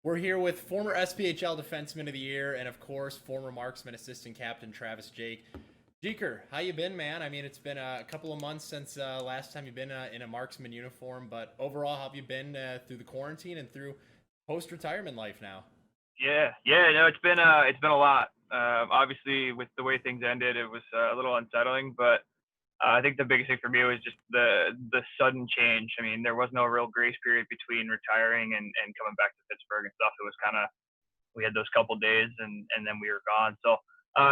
We're here with former SPHL Defenseman of the Year and, of course, former Marksman Assistant Captain Travis Jake. Jeker, how you been, man? I mean, it's been a couple of months since last time you've been in a Marksman uniform, but overall, how have you been through the quarantine and through post-retirement life now? Yeah. No, it's been a lot. Obviously, with the way things ended, it was a little unsettling. But I think the biggest thing for me was just the sudden change. I mean, there was no real grace period between retiring and coming back to Pittsburgh and stuff. It was kind of we had those couple days and then we were gone. So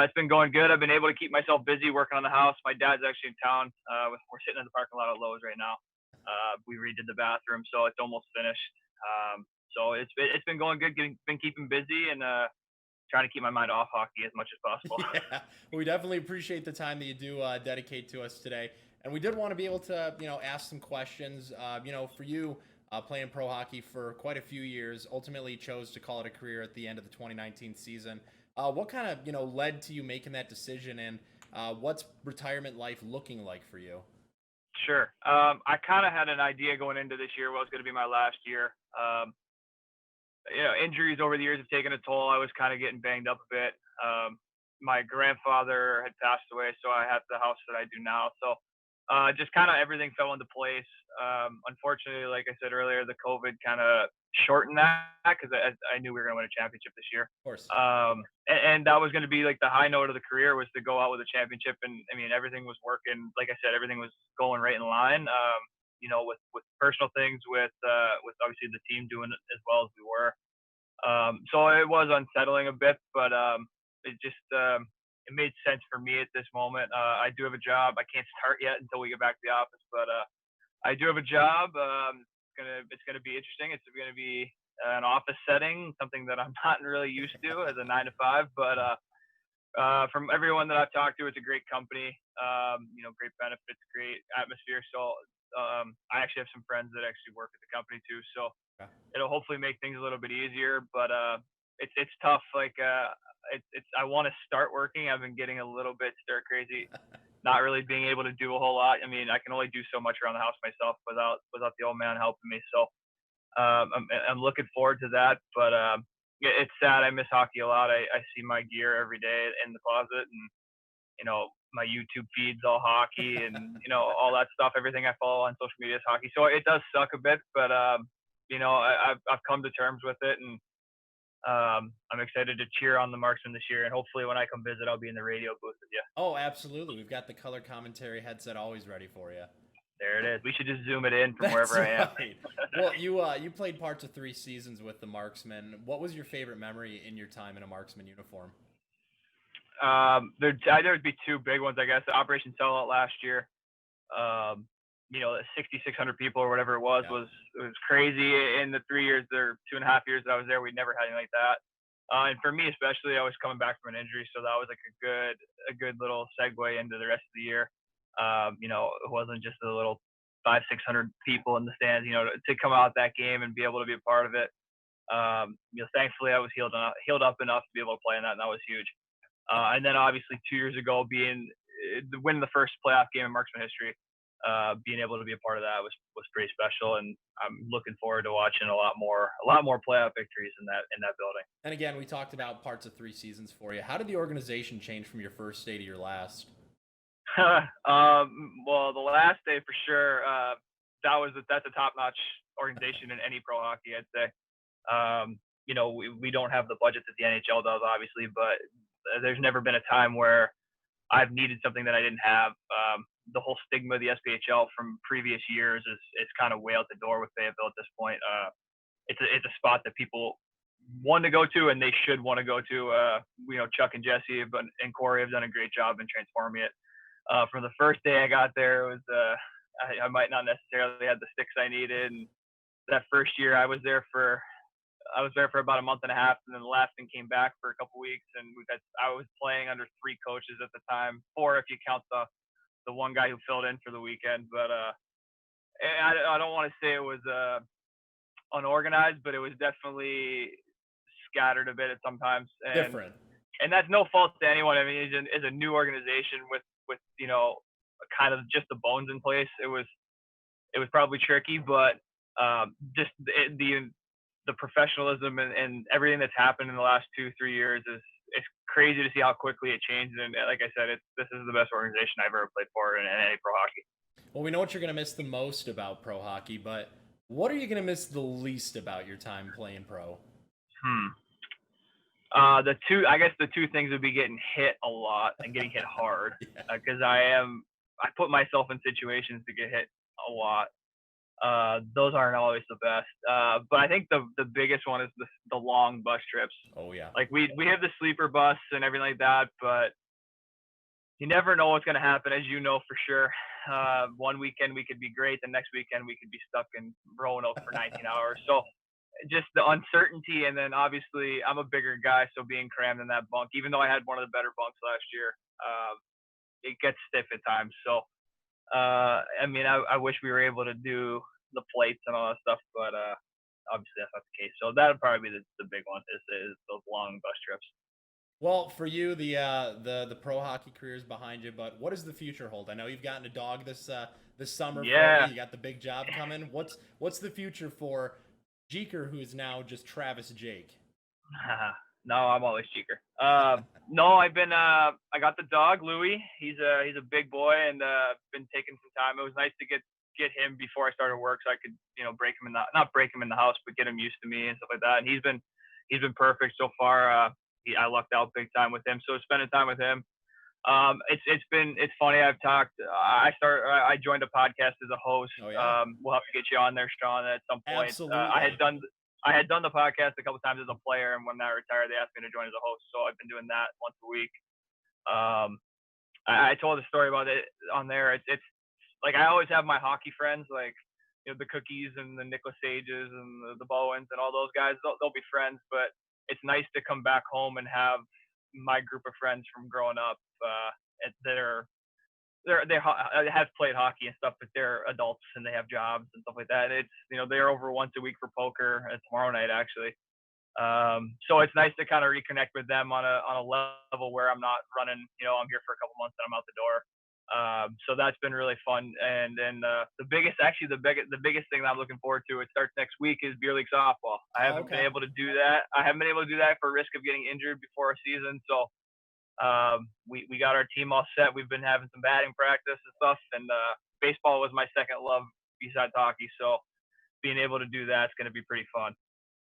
it's been going good. I've been able to keep myself busy working on the house. My dad's actually in town. We're sitting in the parking lot at Lowe's right now. We redid the bathroom, so it's almost finished. So it's been going good. Been keeping busy and trying to keep my mind off hockey as much as possible. Yeah, well, we definitely appreciate the time that you do dedicate to us today. And we did want to be able to, ask some questions. For you, playing pro hockey for quite a few years, ultimately chose to call it a career at the end of the 2019 season. What kind of, led to you making that decision, and what's retirement life looking like for you? Sure. I kind of had an idea going into this year what was going to be my last year. Injuries over the years have taken a toll. I was kind of getting banged up a bit. My grandfather had passed away, so I have the house that I do now. So just kind of everything fell into place. Unfortunately, like I said earlier, the COVID kind of shortened that because I knew we were going to win a championship this year. Of course. And that was going to be like the high note of the career was to go out with a championship. And I mean, everything was working. Like I said, everything was going right in line. With personal things, with obviously the team doing it as well as we were. So it was unsettling a bit, but it just it made sense for me at this moment. I do have a job. I can't start yet until we get back to the office, but I do have a job. It's gonna be interesting. It's gonna be an office setting, something that I'm not really used to as a 9 to 5. But from everyone that I've talked to, it's a great company. Great benefits, great atmosphere. So I actually have some friends that actually work at the company too. So Yeah. it'll hopefully make things a little bit easier. But it's tough. Like it's I want to start working. I've been getting a little bit stir crazy, not really being able to do a whole lot. I mean, I can only do so much around the house myself without the old man helping me. So I'm looking forward to that. But it's sad. I miss hockey a lot. I see my gear every day in the closet, and my YouTube feeds all hockey, and all that stuff. Everything I follow on social media is hockey. So it does suck a bit, but I've come to terms with it, and I'm excited to cheer on the Marksmen this year. And hopefully, when I come visit, I'll be in the radio booth with you. Oh, absolutely. We've got the color commentary headset always ready for you. There it is. We should just zoom it in from That's wherever I am. right. Well, you played parts of 3 seasons with the Marksmen. What was your favorite memory in your time in a Marksman uniform? There'd be two big ones, I guess. Operation Sellout last year. 6,600 people or whatever it was Yeah. was crazy. In the 3 years or 2.5 years that I was there, we never had anything like that. And for me especially, I was coming back from an injury, so that was like a good little segue into the rest of the year. It wasn't just a little 500-600 people in the stands. To come out that game and be able to be a part of it. Thankfully I was healed up enough to be able to play in that, and that was huge. And then obviously 2 years ago, winning the first playoff game in Marksman history, being able to be a part of that was pretty special, and I'm looking forward to watching a lot more playoff victories in that building. And again, we talked about parts of 3 seasons for you. How did the organization change from your first day to your last? Well, the last day for sure. That's a top notch organization in any pro hockey, I'd say. We don't have the budget that the NHL does, obviously, but there's never been a time where I've needed something that I didn't have. The whole stigma of the SPHL from previous years is kind of way out the door with Fayetteville at this point. It's a spot that people want to go to, and they should want to go to. Chuck and Jesse and Corey have done a great job in transforming it. From the first day I got there, it was I might not necessarily have the sticks I needed. And that first year, I was there for about a month and a half, and then left and came back for a couple weeks. And I was playing under 3 coaches at the time, 4 if you count the one guy who filled in for the weekend. But I don't want to say it was unorganized, but it was definitely scattered a bit at sometimes. Different. And that's no fault to anyone. I mean, it's a new organization with kind of just the bones in place. It was probably tricky, but just the the professionalism and everything that's happened in the last 2-3 years is it's crazy to see how quickly it changed. And like I said, this is the best organization I've ever played for in any pro hockey. Well, we know what you're gonna miss the most about pro hockey, but what are you gonna miss the least about your time playing pro? Hmm. The two things would be getting hit a lot and getting hit hard, Yeah. because I put myself in situations to get hit a lot. Those aren't always the best. But I think the biggest one is the long bus trips. Oh yeah. Like we have the sleeper bus and everything like that, but you never know what's going to happen, as you know for sure. One weekend we could be great, the next weekend we could be stuck in Roanoke for 19 hours. So just the uncertainty, and then obviously I'm a bigger guy, so being crammed in that bunk, even though I had one of the better bunks last year, it gets stiff at times. So I mean, I wish we were able to do the plates and all that stuff, but obviously that's not the case. So that would probably be the big one is those long bus trips. Well, for you, the pro hockey career is behind you, but what does the future hold? I know you've gotten a dog this summer for you. Yeah. You got the big job coming. What's the future for Jeker, who is now just Travis Jake? No, I'm always cheeker. No, I got the dog Louis. He's a big boy, and been taking some time. It was nice to get him before I started work, so I could break him in the not break him in the house, but get him used to me and stuff like that. And he's been perfect so far. I lucked out big time with him, so spending time with him. It's funny. I joined a podcast as a host. Oh yeah, We'll have to get you on there, Sean, at some point. absolutely. I had done the podcast a couple times as a player, and when I retired, they asked me to join as a host. So I've been doing that once a week. Um, I told a story about it on there. It's like I always have my hockey friends, like the Cookies and the Nicholas Sages and the Bowens and all those guys. They'll be friends, but it's nice to come back home and have my group of friends from growing up that are they have played hockey and stuff, but they're adults and they have jobs and stuff like that. And it's they're over once a week for poker tomorrow night actually. So it's nice to kind of reconnect with them on a level where I'm not running. I'm here for a couple months and I'm out the door. So that's been really fun. And then the biggest thing that I'm looking forward to, it starts next week, is beer league softball. I Oh, haven't been okay. able to do that. For risk of getting injured before a season. So we got our team all set. We've been having some batting practice and stuff. And baseball was my second love besides hockey. So being able to do that is going to be pretty fun.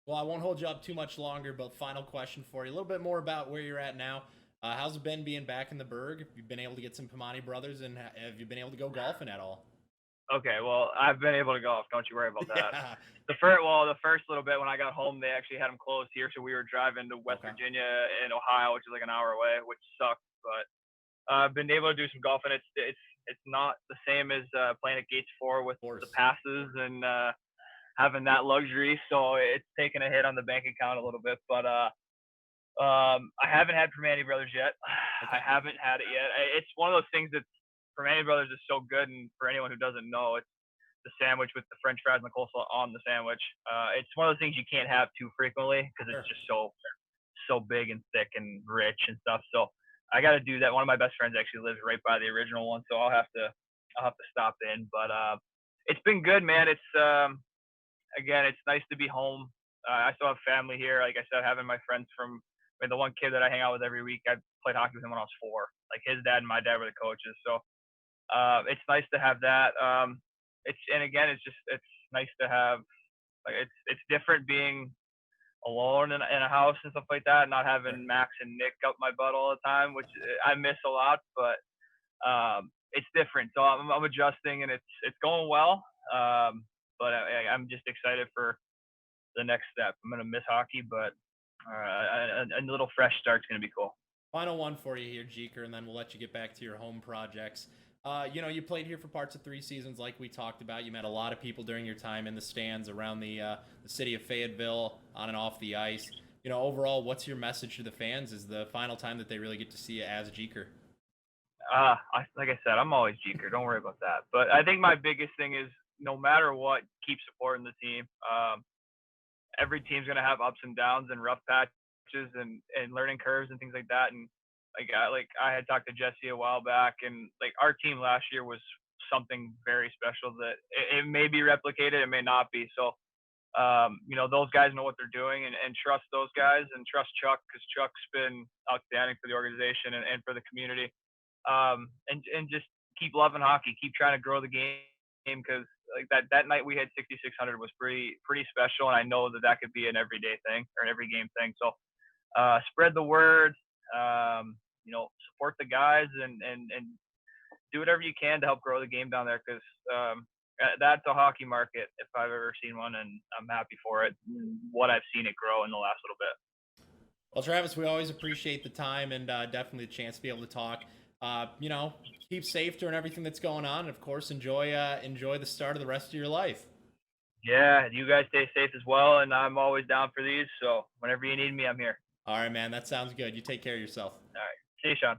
Well, I won't hold you up too much longer, but final question for you. A little bit more about where you're at now. How's it been being back in the Berg? Have you been able to get some Pamani brothers, and have you been able to go golfing at all? Okay, well, I've been able to golf. Don't you worry about that. Yeah. The first little bit when I got home, they actually had them closed here, so we were driving to West Okay. Virginia and Ohio, which is like an hour away, which sucked. But I've been able to do some golfing. It's not the same as playing at Gates 4 with Of the course. passes and having that luxury. So it's taken a hit on the bank account a little bit. But I haven't had Permane Brothers yet. I Okay. haven't had it yet. It's one of those things that Permane Brothers is so good, and for anyone who doesn't know, it's the sandwich with the French fries and the coleslaw on the sandwich. It's one of those things you can't have too frequently because it's Sure. just so big and thick and rich and stuff. So I got to do that. One of my best friends actually lives right by the original one, so I'll have to stop in. But it's been good, man. It's again, it's nice to be home. I still have family here. Like I said, having my friends from the one kid that I hang out with every week. I played hockey with him when I was 4. Like his dad and my dad were the coaches, so it's nice to have that. It's nice to have like it's different being alone in a house and stuff like that, not Sure. having Max and Nick up my butt all the time, which I miss a lot. But it's different, so I'm adjusting and it's going well. But I'm just excited for the next step. I'm gonna miss hockey, but a little fresh start's gonna be cool. Final one for you here, Jeker, and then we'll let you get back to your home projects. You played here for parts of 3 seasons, like we talked about. You met a lot of people during your time in the stands around the city of Fayetteville, on and off the ice. Overall, what's your message to the fans? Is the final time that they really get to see you as Jeker? Like I said, I'm always Jeker. Don't worry about that. But I think my biggest thing is no matter what, keep supporting the team. Every team's gonna have ups and downs and rough patches and learning curves and things like that. And I had talked to Jesse a while back, and like our team last year was something very special that it may be replicated, it may not be. So those guys know what they're doing, and trust those guys and trust Chuck, because Chuck's been outstanding for the organization and for the community. And just keep loving hockey, keep trying to grow the game, because like that night we had 6,600 was pretty special, and I know that could be an everyday thing or an every game thing. So spread the word, support the guys, and do whatever you can to help grow the game down there, because that's a hockey market if I've ever seen one, and I'm happy for it. What I've seen it grow in the last little bit. Well, Travis, we always appreciate the time and definitely the chance to be able to talk. Keep safe during everything that's going on, and of course, enjoy the start of the rest of your life. Yeah, you guys stay safe as well, and I'm always down for these. So whenever you need me, I'm here. All right, man. That sounds good. You take care of yourself. All right, see you, Sean.